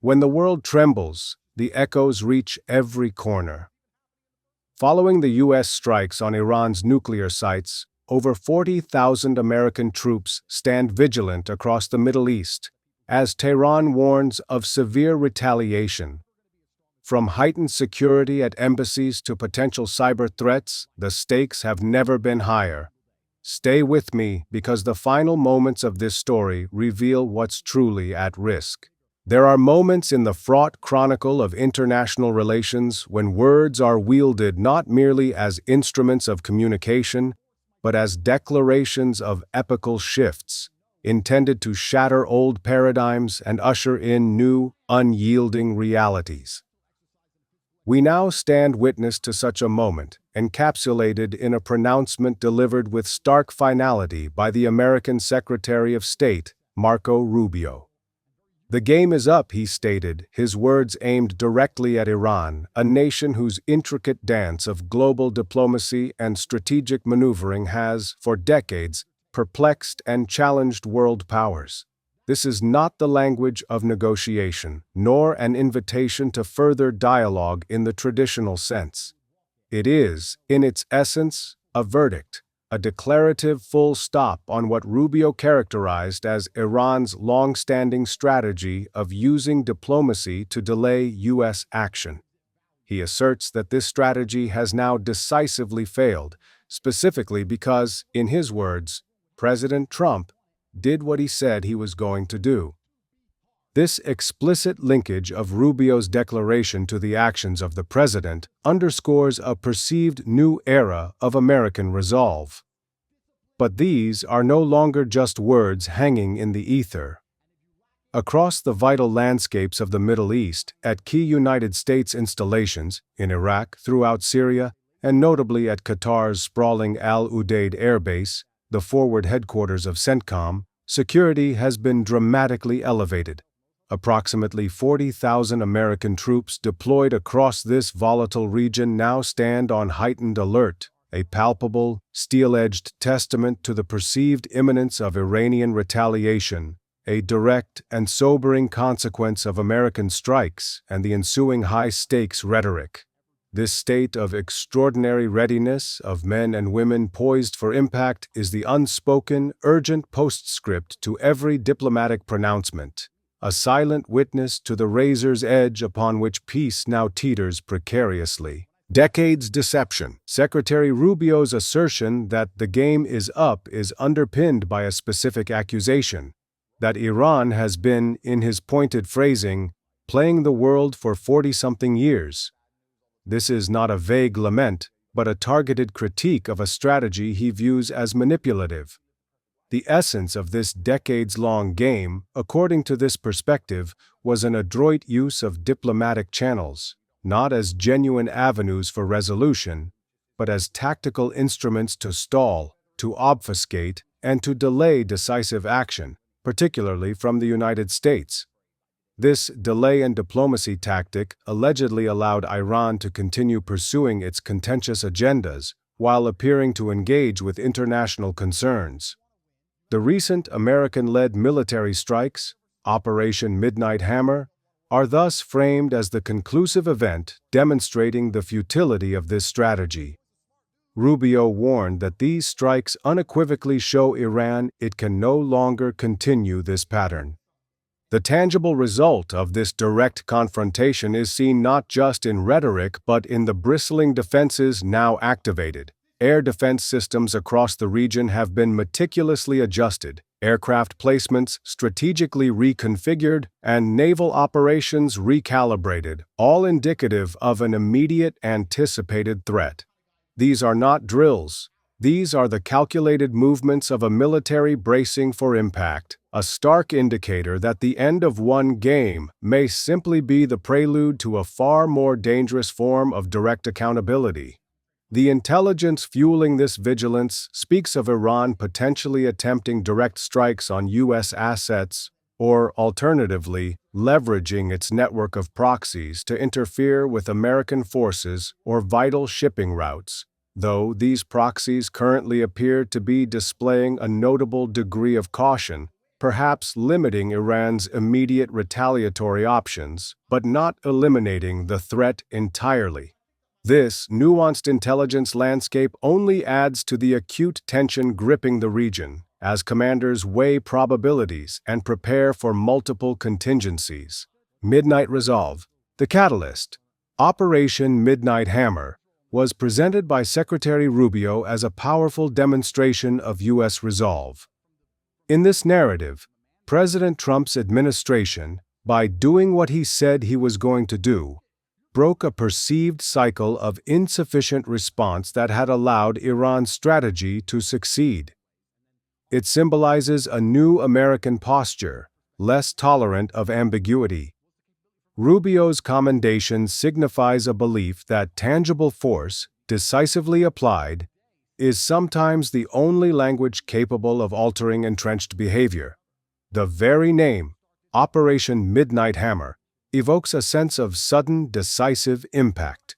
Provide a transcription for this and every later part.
When the world trembles, the echoes reach every corner. Following the U.S. strikes on Iran's nuclear sites, over 40,000 American troops stand vigilant across the Middle East, as Tehran warns of severe retaliation. From heightened security at embassies to potential cyber threats, the stakes have never been higher. Stay with me because the final moments of this story reveal what's truly at risk. There are moments in the fraught chronicle of international relations when words are wielded not merely as instruments of communication, but as declarations of epochal shifts, intended to shatter old paradigms and usher in new, unyielding realities. We now stand witness to such a moment, encapsulated in a pronouncement delivered with stark finality by the American Secretary of State, Marco Rubio. "The game is up," he stated, his words aimed directly at Iran, a nation whose intricate dance of global diplomacy and strategic maneuvering has, for decades, perplexed and challenged world powers. This is not the language of negotiation, nor an invitation to further dialogue in the traditional sense. It is, in its essence, a verdict, a declarative full stop on what Rubio characterized as Iran's long-standing strategy of using diplomacy to delay U.S. action. He asserts that this strategy has now decisively failed, specifically because, in his words, President Trump did what he said he was going to do. This explicit linkage of Rubio's declaration to the actions of the president underscores a perceived new era of American resolve. But these are no longer just words hanging in the ether. Across the vital landscapes of the Middle East, at key United States installations, in Iraq, throughout Syria, and notably at Qatar's sprawling Al Udeid Air Base, the forward headquarters of CENTCOM, security has been dramatically elevated. Approximately 40,000 American troops deployed across this volatile region now stand on heightened alert, a palpable, steel-edged testament to the perceived imminence of Iranian retaliation, a direct and sobering consequence of American strikes and the ensuing high-stakes rhetoric. This state of extraordinary readiness of men and women poised for impact is the unspoken, urgent postscript to every diplomatic pronouncement, a silent witness to the razor's edge upon which peace now teeters precariously. Decades deception. Secretary Rubio's assertion that the game is up is underpinned by a specific accusation, that Iran has been, in his pointed phrasing, playing the world for 40-something years. This is not a vague lament, but a targeted critique of a strategy he views as manipulative. The essence of this decades-long game, according to this perspective, was an adroit use of diplomatic channels, not as genuine avenues for resolution, but as tactical instruments to stall, to obfuscate, and to delay decisive action, particularly from the United States. This delay and diplomacy tactic allegedly allowed Iran to continue pursuing its contentious agendas while appearing to engage with international concerns. The recent American-led military strikes, Operation Midnight Hammer, are thus framed as the conclusive event demonstrating the futility of this strategy. Rubio warned that these strikes unequivocally show Iran it can no longer continue this pattern. The tangible result of this direct confrontation is seen not just in rhetoric but in the bristling defenses now activated. Air defense systems across the region have been meticulously adjusted, aircraft placements strategically reconfigured, and naval operations recalibrated, all indicative of an immediate anticipated threat. These are not drills. These are the calculated movements of a military bracing for impact, a stark indicator that the end of one game may simply be the prelude to a far more dangerous form of direct accountability. The intelligence fueling this vigilance speaks of Iran potentially attempting direct strikes on U.S. assets, or, alternatively, leveraging its network of proxies to interfere with American forces or vital shipping routes, though these proxies currently appear to be displaying a notable degree of caution. perhaps limiting Iran's immediate retaliatory options, but not eliminating the threat entirely. This nuanced intelligence landscape only adds to the acute tension gripping the region, as commanders weigh probabilities and prepare for multiple contingencies. Midnight Resolve. The catalyst, Operation Midnight Hammer, was presented by Secretary Rubio as a powerful demonstration of U.S. resolve. In this narrative, President Trump's administration, by doing what he said he was going to do, broke a perceived cycle of insufficient response that had allowed Iran's strategy to succeed. It symbolizes a new American posture, less tolerant of ambiguity. Rubio's commendation signifies a belief that tangible force, decisively applied, is sometimes the only language capable of altering entrenched behavior. The very name, Operation Midnight Hammer, evokes a sense of sudden, decisive impact.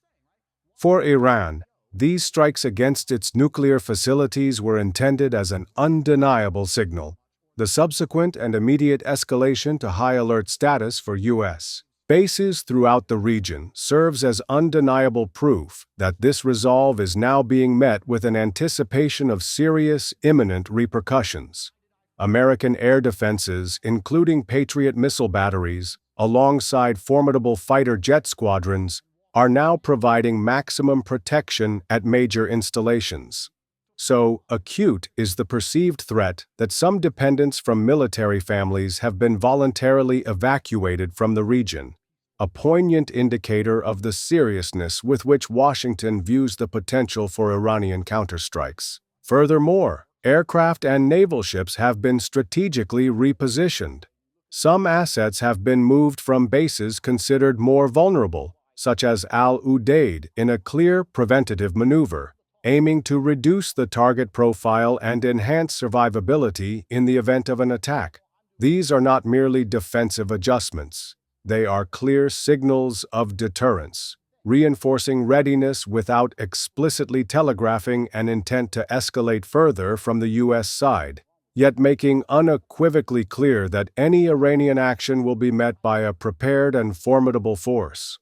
For Iran, these strikes against its nuclear facilities were intended as an undeniable signal. The subsequent and immediate escalation to high alert status for U.S. bases throughout the region serves as undeniable proof that this resolve is now being met with an anticipation of serious, imminent repercussions. American air defenses, including Patriot missile batteries, alongside formidable fighter jet squadrons, are now providing maximum protection at major installations. So acute is the perceived threat that some dependents from military families have been voluntarily evacuated from the region, a poignant indicator of the seriousness with which Washington views the potential for Iranian counterstrikes. Furthermore, aircraft and naval ships have been strategically repositioned. Some assets have been moved from bases considered more vulnerable, such as Al Udeid, in a clear preventative maneuver, aiming to reduce the target profile and enhance survivability in the event of an attack. These are not merely defensive adjustments. They are clear signals of deterrence, reinforcing readiness without explicitly telegraphing an intent to escalate further from the U.S. side, yet making unequivocally clear that any Iranian action will be met by a prepared and formidable force.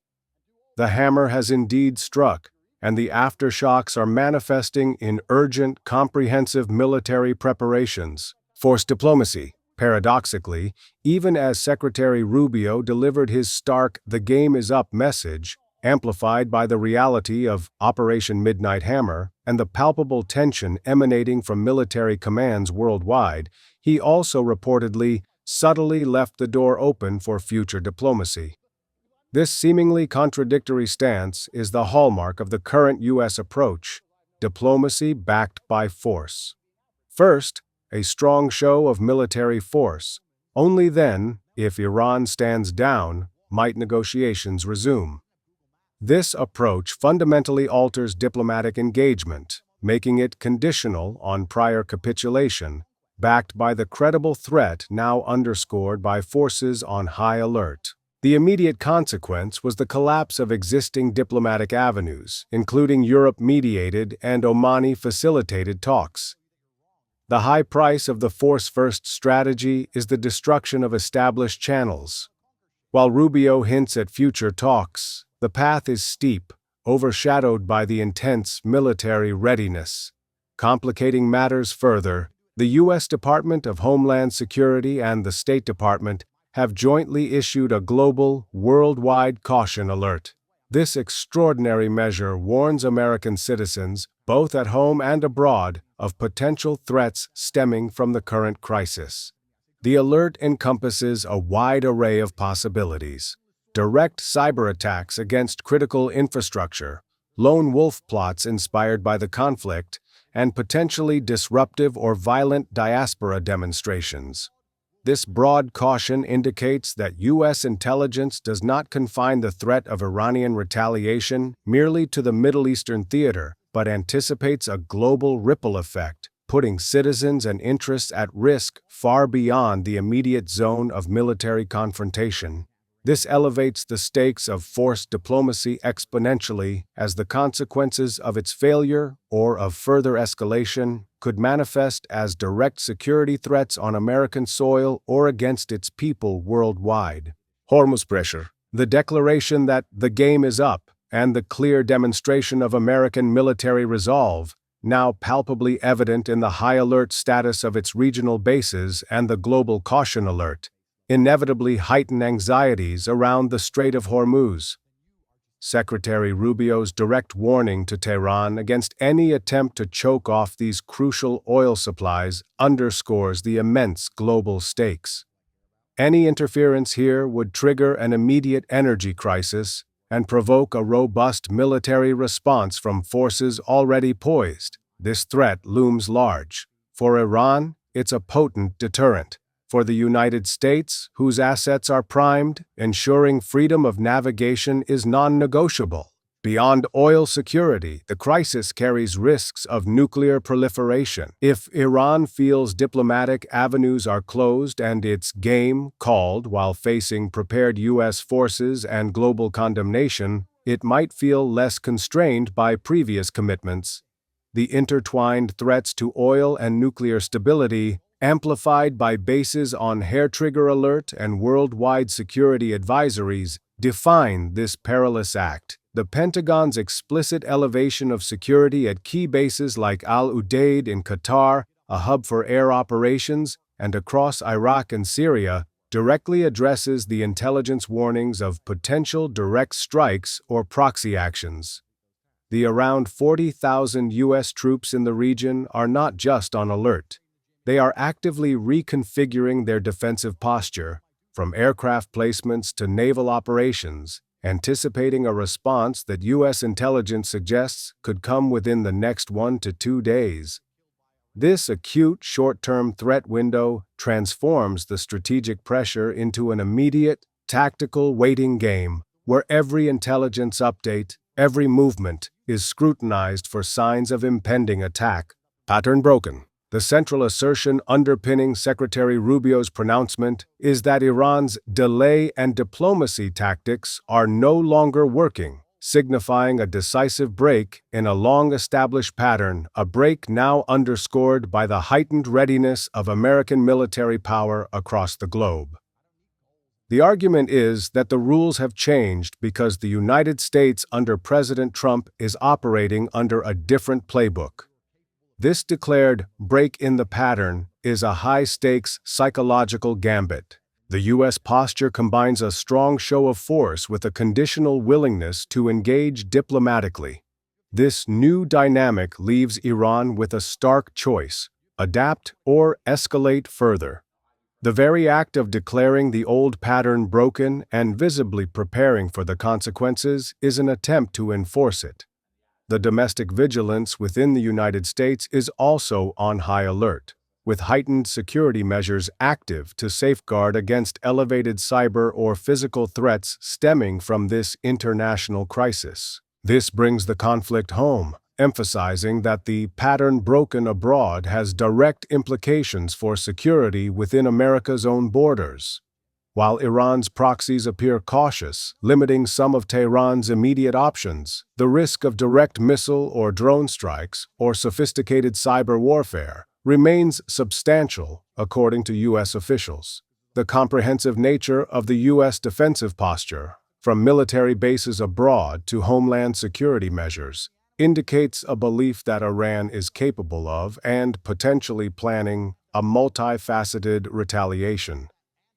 The hammer has indeed struck, and the aftershocks are manifesting in urgent, comprehensive military preparations. Force diplomacy. Paradoxically, even as Secretary Rubio delivered his stark "the game is up" message, amplified by the reality of Operation Midnight Hammer and the palpable tension emanating from military commands worldwide, he also reportedly subtly left the door open for future diplomacy. This seemingly contradictory stance is the hallmark of the current U.S. approach: diplomacy backed by force. First, a strong show of military force. Only then, if Iran stands down, might negotiations resume. This approach fundamentally alters diplomatic engagement, making it conditional on prior capitulation, backed by the credible threat now underscored by forces on high alert. The immediate consequence was the collapse of existing diplomatic avenues, including Europe-mediated and Omani-facilitated talks. The high price of the force-first strategy is the destruction of established channels. While Rubio hints at future talks, the path is steep, overshadowed by the intense military readiness. Complicating matters further, the U.S. Department of Homeland Security and the State Department have jointly issued a global, worldwide caution alert. This extraordinary measure warns American citizens, both at home and abroad, of potential threats stemming from the current crisis. The alert encompasses a wide array of possibilities: direct cyber attacks against critical infrastructure, lone wolf plots inspired by the conflict, and potentially disruptive or violent diaspora demonstrations. This broad caution indicates that U.S. intelligence does not confine the threat of Iranian retaliation merely to the Middle Eastern theater, but anticipates a global ripple effect, putting citizens and interests at risk far beyond the immediate zone of military confrontation. This elevates the stakes of forced diplomacy exponentially, as the consequences of its failure or of further escalation could manifest as direct security threats on American soil or against its people worldwide. Hormuz pressure. The declaration that the game is up and the clear demonstration of American military resolve, now palpably evident in the high alert status of its regional bases and the global caution alert, inevitably heighten anxieties around the Strait of Hormuz. Secretary Rubio's direct warning to Tehran against any attempt to choke off these crucial oil supplies underscores the immense global stakes. Any interference here would trigger an immediate energy crisis and provoke a robust military response from forces already poised. This threat looms large. For Iran, it's a potent deterrent. For the United States, whose assets are primed, ensuring freedom of navigation is non-negotiable. Beyond oil security, the crisis carries risks of nuclear proliferation. If Iran feels diplomatic avenues are closed and its game called while facing prepared U.S. forces and global condemnation, it might feel less constrained by previous commitments. The intertwined threats to oil and nuclear stability, amplified by bases on hair-trigger alert and worldwide security advisories, define this perilous act. The Pentagon's explicit elevation of security at key bases like Al Udeid in Qatar, a hub for air operations, and across Iraq and Syria, directly addresses the intelligence warnings of potential direct strikes or proxy actions. The around 40,000 U.S. troops in the region are not just on alert. They are actively reconfiguring their defensive posture, from aircraft placements to naval operations, anticipating a response that U.S. intelligence suggests could come within the next 1 to 2 days. This acute short-term threat window transforms the strategic pressure into an immediate, tactical waiting game, where every intelligence update, every movement, is scrutinized for signs of impending attack. Pattern broken. The central assertion underpinning Secretary Rubio's pronouncement is that Iran's delay and diplomacy tactics are no longer working, signifying a decisive break in a long-established pattern, a break now underscored by the heightened readiness of American military power across the globe. The argument is that the rules have changed because the United States under President Trump is operating under a different playbook. This declared break in the pattern is a high-stakes psychological gambit. The U.S. posture combines a strong show of force with a conditional willingness to engage diplomatically. This new dynamic leaves Iran with a stark choice: adapt or escalate further. The very act of declaring the old pattern broken and visibly preparing for the consequences is an attempt to enforce it. The domestic vigilance within the United States is also on high alert, with heightened security measures active to safeguard against elevated cyber or physical threats stemming from this international crisis. This brings the conflict home, emphasizing that the pattern broken abroad has direct implications for security within America's own borders. While Iran's proxies appear cautious, limiting some of Tehran's immediate options, the risk of direct missile or drone strikes or sophisticated cyber warfare remains substantial, according to U.S. officials. The comprehensive nature of the U.S. defensive posture, from military bases abroad to homeland security measures, indicates a belief that Iran is capable of and potentially planning a multifaceted retaliation.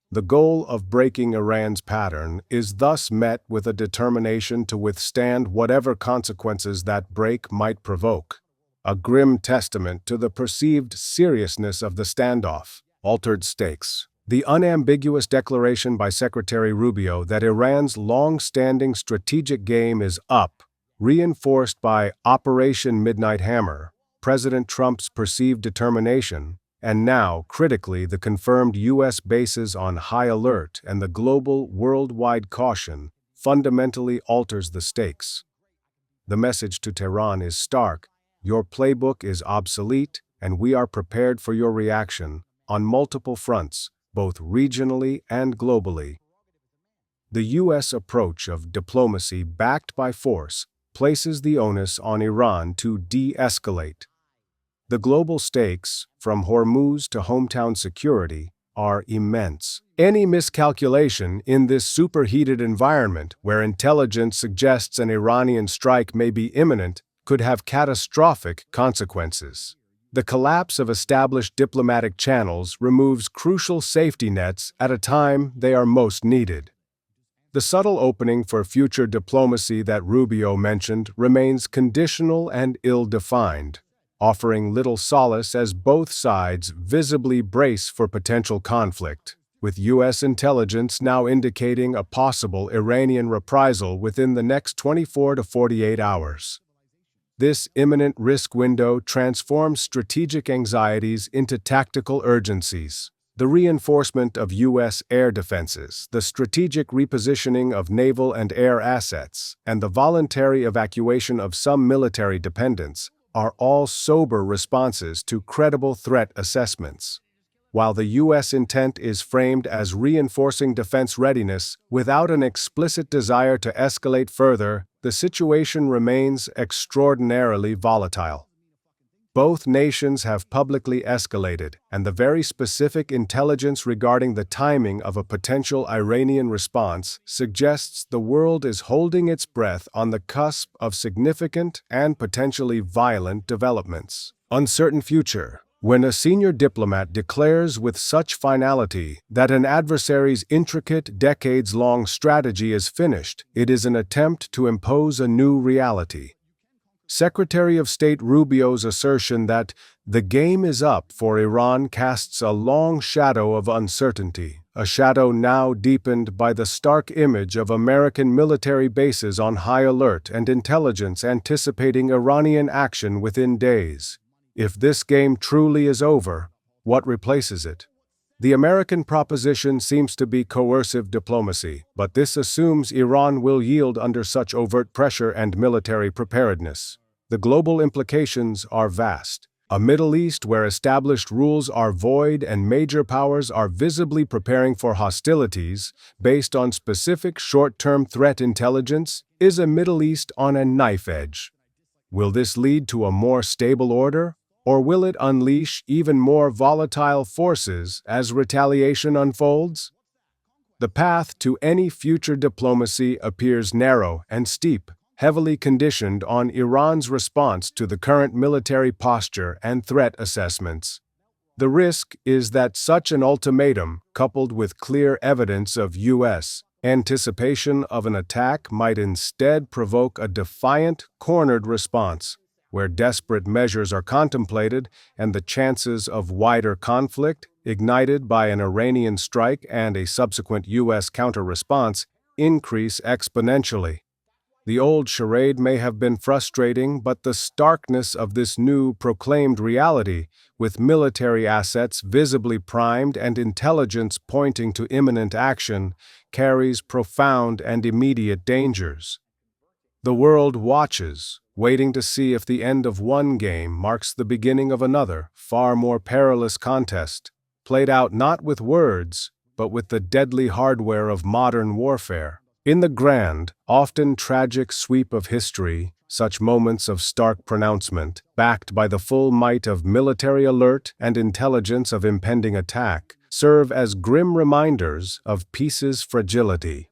The goal of breaking Iran's pattern is thus met with a determination to withstand whatever consequences that break might provoke, a grim testament to the perceived seriousness of the standoff. Altered stakes. The unambiguous declaration by Secretary Rubio that Iran's long-standing strategic game is up, reinforced by Operation Midnight Hammer, President Trump's perceived determination, and now, critically, the confirmed U.S. bases on high alert and the global, worldwide caution fundamentally alters the stakes. The message to Tehran is stark: your playbook is obsolete, and we are prepared for your reaction on multiple fronts, both regionally and globally. The U.S. approach of diplomacy backed by force places the onus on Iran to de-escalate. The global stakes, from Hormuz to hometown security, are immense. Any miscalculation in this superheated environment, where intelligence suggests an Iranian strike may be imminent, could have catastrophic consequences. The collapse of established diplomatic channels removes crucial safety nets at a time they are most needed. The subtle opening for future diplomacy that Rubio mentioned remains conditional and ill-defined, offering little solace as both sides visibly brace for potential conflict, with U.S. intelligence now indicating a possible Iranian reprisal within the next 24 to 48 hours. This imminent risk window transforms strategic anxieties into tactical urgencies. The reinforcement of U.S. air defenses, the strategic repositioning of naval and air assets, and the voluntary evacuation of some military dependents are all sober responses to credible threat assessments. While the U.S. intent is framed as reinforcing defense readiness without an explicit desire to escalate further, the situation remains extraordinarily volatile. Both nations have publicly escalated, and the very specific intelligence regarding the timing of a potential Iranian response suggests the world is holding its breath on the cusp of significant and potentially violent developments. Uncertain future. When a senior diplomat declares with such finality that an adversary's intricate, decades-long strategy is finished, it is an attempt to impose a new reality. Secretary of State Rubio's assertion that the game is up for Iran casts a long shadow of uncertainty, a shadow now deepened by the stark image of American military bases on high alert and intelligence anticipating Iranian action within days. If this game truly is over, what replaces it? The American proposition seems to be coercive diplomacy, but this assumes Iran will yield under such overt pressure and military preparedness. The global implications are vast. A Middle East where established rules are void and major powers are visibly preparing for hostilities based on specific short-term threat intelligence is a Middle East on a knife edge. Will this lead to a more stable order? Or will it unleash even more volatile forces as retaliation unfolds? The path to any future diplomacy appears narrow and steep, heavily conditioned on Iran's response to the current military posture and threat assessments. The risk is that such an ultimatum, coupled with clear evidence of U.S. anticipation of an attack, might instead provoke a defiant, cornered response, where desperate measures are contemplated and the chances of wider conflict, ignited by an Iranian strike and a subsequent U.S. counter-response, increase exponentially. The old charade may have been frustrating, but the starkness of this new proclaimed reality, with military assets visibly primed and intelligence pointing to imminent action, carries profound and immediate dangers. The world watches, waiting to see if the end of one game marks the beginning of another, far more perilous contest, played out not with words, but with the deadly hardware of modern warfare. In the grand, often tragic sweep of history, such moments of stark pronouncement, backed by the full might of military alert and intelligence of impending attack, serve as grim reminders of peace's fragility.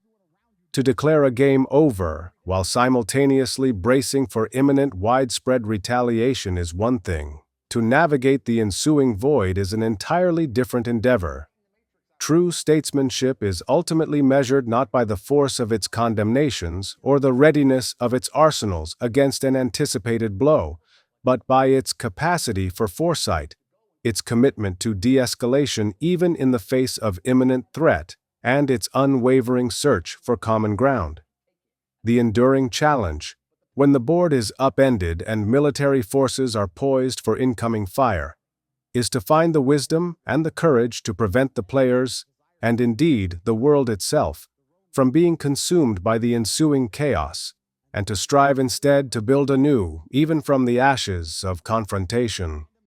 To declare a game over while simultaneously bracing for imminent widespread retaliation is one thing. To navigate the ensuing void is an entirely different endeavor. True statesmanship is ultimately measured not by the force of its condemnations or the readiness of its arsenals against an anticipated blow, but by its capacity for foresight, its commitment to de-escalation even in the face of imminent threat, and its unwavering search for common ground. The enduring challenge, when the board is upended and military forces are poised for incoming fire, is to find the wisdom and the courage to prevent the players, and indeed the world itself, from being consumed by the ensuing chaos, and to strive instead to build anew, even from the ashes of confrontation.